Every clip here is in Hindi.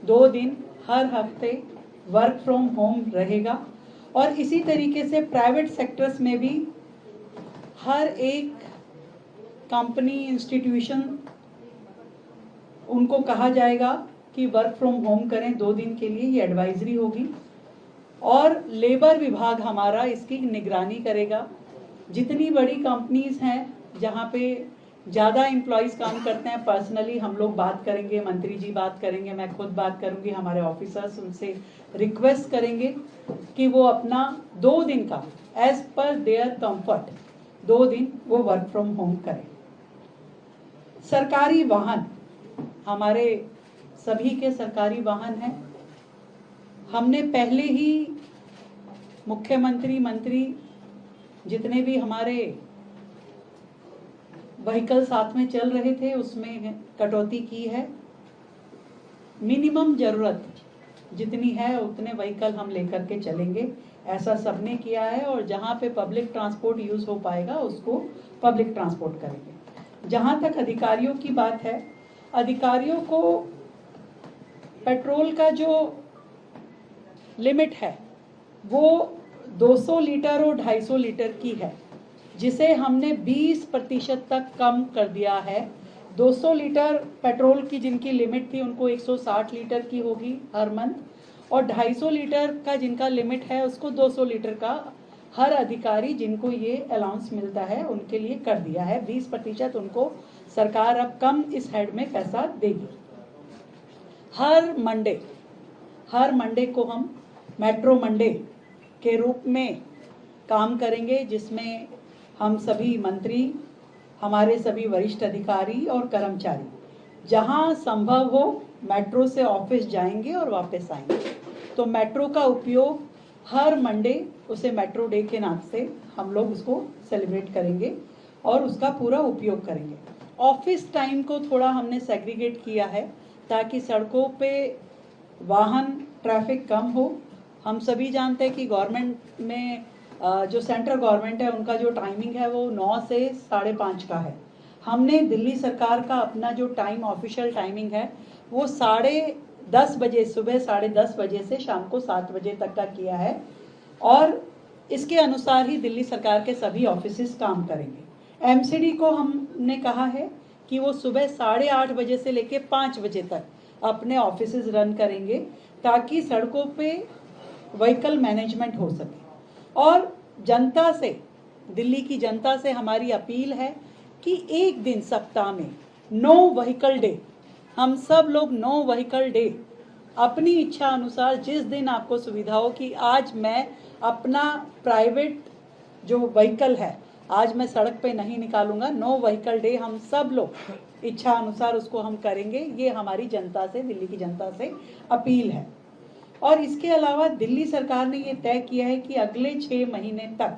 2 दिन हर हफ्ते वर्क फ्रॉम होम रहेगा। और इसी तरीके से प्राइवेट सेक्टर्स में भी हर एक कंपनी, इंस्टीट्यूशन, उनको कहा जाएगा कि वर्क फ्रॉम होम करें 2 दिन के लिए, ये एडवाइजरी होगी। और लेबर विभाग हमारा इसकी निगरानी करेगा। जितनी बड़ी कंपनीज हैं जहाँ पे ज़्यादा एम्प्लॉयज़ काम करते हैं, पर्सनली हम लोग बात करेंगे, मंत्री जी बात करेंगे, मैं खुद बात करूँगी, हमारे ऑफिसर्स, उनसे रिक्वेस्ट करेंगे कि वो अपना 2 दिन का एज पर देयर कंफर्ट 2 दिन वो वर्क फ्रॉम होम करें। सरकारी वाहन, हमारे सभी के सरकारी वाहन हैं। हमने पहले ही मुख्यमंत्री, मंत्री, जितने भी हमारे व्हीकल साथ में चल रहे थे उसमें कटौती की है। मिनिमम जरूरत जितनी है उतने व्हीकल हम लेकर के चलेंगे, ऐसा सबने किया है। और जहाँ पे पब्लिक ट्रांसपोर्ट यूज हो पाएगा उसको पब्लिक ट्रांसपोर्ट करेंगे। जहाँ तक अधिकारियों की बात है, अधिकारियों को पेट्रोल का जो लिमिट है वो 200 लीटर और 250 लीटर की है, जिसे हमने 20% तक कम कर दिया है। 200 लीटर पेट्रोल की जिनकी लिमिट थी उनको 160 लीटर की होगी हर मंथ, और 250 लीटर का जिनका लिमिट है उसको 200 लीटर का हर अधिकारी जिनको ये अलाउंस मिलता है उनके लिए कर दिया है। 20% उनको सरकार अब कम इस हेड में पैसा देगी। हर मंडे को हम मेट्रो मंडे के रूप में काम करेंगे, जिसमें हम सभी मंत्री, हमारे सभी वरिष्ठ अधिकारी और कर्मचारी जहां संभव हो मेट्रो से ऑफिस जाएंगे और वापस आएंगे। तो मेट्रो का उपयोग हर मंडे, उसे मेट्रो डे के नाम से हम लोग उसको सेलिब्रेट करेंगे और उसका पूरा उपयोग करेंगे। ऑफिस टाइम को थोड़ा हमने सेग्रीगेट किया है ताकि सड़कों पे वाहन ट्रैफिक कम हो। हम सभी जानते हैं कि गवर्नमेंट में जो सेंट्रल गवर्नमेंट है उनका जो टाइमिंग है वो 9 से 5:30 का है। हमने दिल्ली सरकार का अपना जो टाइम, ऑफिशियल टाइमिंग है वो 10:30 बजे, सुबह 10:30 बजे से शाम को 7 बजे तक का किया है। और इसके अनुसार ही दिल्ली सरकार के सभी ऑफिसेस काम करेंगे। एमसीडी को हमने कहा है कि वो सुबह 8:30 बजे से लेके 5 बजे तक अपने ऑफिसेस रन करेंगे ताकि सड़कों पे व्हीकल मैनेजमेंट हो सके। और जनता से, दिल्ली की जनता से हमारी अपील है कि एक दिन सप्ताह में नो व्हीकल डे, हम सब लोग नो व्हीकल डे अपनी इच्छा अनुसार जिस दिन आपको सुविधा हो कि आज मैं अपना प्राइवेट जो व्हीकल है आज मैं सड़क पे नहीं निकालूंगा, नो व्हीकल डे हम सब लोग इच्छा अनुसार उसको हम करेंगे। ये हमारी जनता से, दिल्ली की जनता से अपील है। और इसके अलावा दिल्ली सरकार ने ये तय किया है कि अगले 6 महीने तक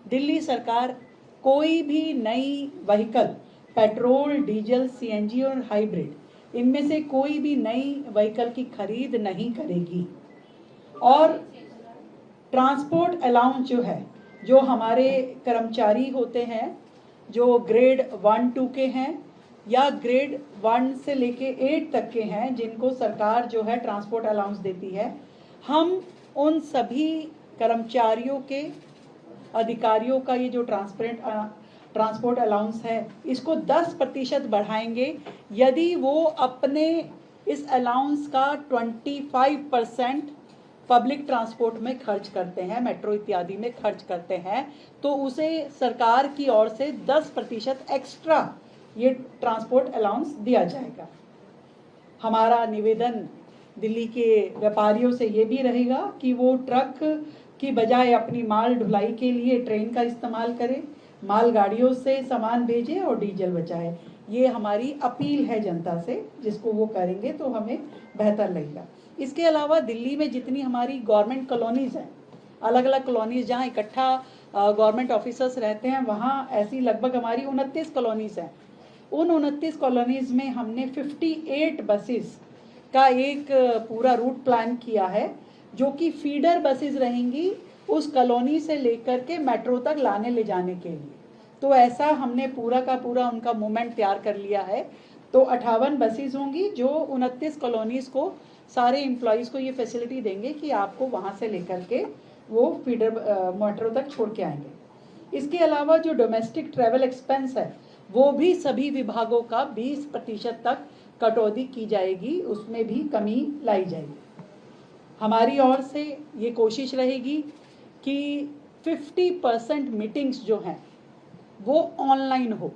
दिल्ली सरकार कोई भी नई व्हीकल, पेट्रोल, डीजल, सीएनजी और हाइब्रिड, इनमें से कोई भी नई व्हीकल की खरीद नहीं करेगी। और ट्रांसपोर्ट अलाउंस जो है, जो हमारे कर्मचारी होते हैं जो ग्रेड 1, 2 के हैं या ग्रेड 1 से लेके 8 तक के हैं, जिनको सरकार जो है ट्रांसपोर्ट अलाउंस देती है, हम उन सभी कर्मचारियों के, अधिकारियों का ये जो ट्रांसपोर्ट अलाउंस है इसको 10% बढ़ाएंगे यदि वो अपने इस अलाउंस का 25% पब्लिक ट्रांसपोर्ट में खर्च करते हैं, मेट्रो इत्यादि में खर्च करते हैं, तो उसे सरकार की ओर से 10% एक्स्ट्रा ये ट्रांसपोर्ट अलाउंस दिया जाएगा। हमारा निवेदन दिल्ली के व्यापारियों से ये भी रहेगा कि वो ट्रक की बजाय अपनी माल ढुलाई के लिए ट्रेन का इस्तेमाल करें, मालगाड़ियों से सामान भेजें और डीजल बचाएं। ये हमारी अपील है जनता से, जिसको वो करेंगे तो हमें बेहतर लगेगा। इसके अलावा दिल्ली में जितनी हमारी गवर्नमेंट कॉलोनीज हैं, अलग अलग कॉलोनीज जहाँ इकट्ठा गवर्नमेंट ऑफिसर्स रहते हैं, वहाँ ऐसी लगभग हमारी 29 कॉलोनीज हैं। उन 29 कॉलोनीज में हमने 58 बसेस का एक पूरा रूट प्लान किया है, जो कि फीडर बसेस रहेंगी उस कॉलोनी से लेकर के मेट्रो तक लाने ले जाने के लिए। तो ऐसा हमने पूरा का पूरा उनका मूवमेंट तैयार कर लिया है। तो 58 बसेस होंगी जो 29 कॉलोनीज को सारे एम्प्लॉयज़ को ये फैसिलिटी देंगे कि आपको वहाँ से लेकर के वो फीडर मेट्रो तक छोड़ के आएंगे। इसके अलावा जो डोमेस्टिक ट्रैवल एक्सपेंस है वो भी सभी विभागों का 20% तक कटौती की जाएगी, उसमें भी कमी लाई जाएगी। हमारी ओर से ये कोशिश रहेगी कि 50% मीटिंग्स जो हैं वो ऑनलाइन हो।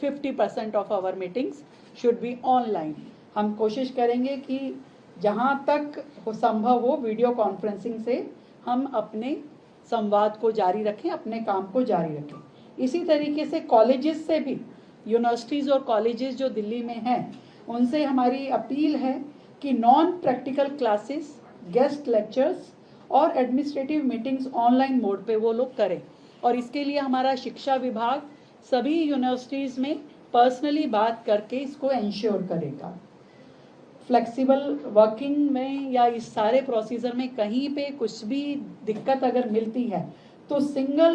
50% of our meetings should be online. हम कोशिश करेंगे कि जहाँ तक संभव हो वीडियो कॉन्फ्रेंसिंग से हम अपने संवाद को जारी रखें, अपने काम को जारी रखें। इसी तरीके से कॉलेजेस से भी, यूनिवर्सिटीज़ और कॉलेजेस जो दिल्ली में हैं उनसे हमारी अपील है कि non practical classes, guest lectures और एडमिनिस्ट्रेटिव मीटिंग्स ऑनलाइन मोड पे वो लोग करें। और इसके लिए हमारा शिक्षा विभाग सभी यूनिवर्सिटीज़ में पर्सनली बात करके इसको इंश्योर करेगा। फ्लेक्सिबल वर्किंग में या इस सारे प्रोसीजर में कहीं पे कुछ भी दिक्कत अगर मिलती है तो सिंगल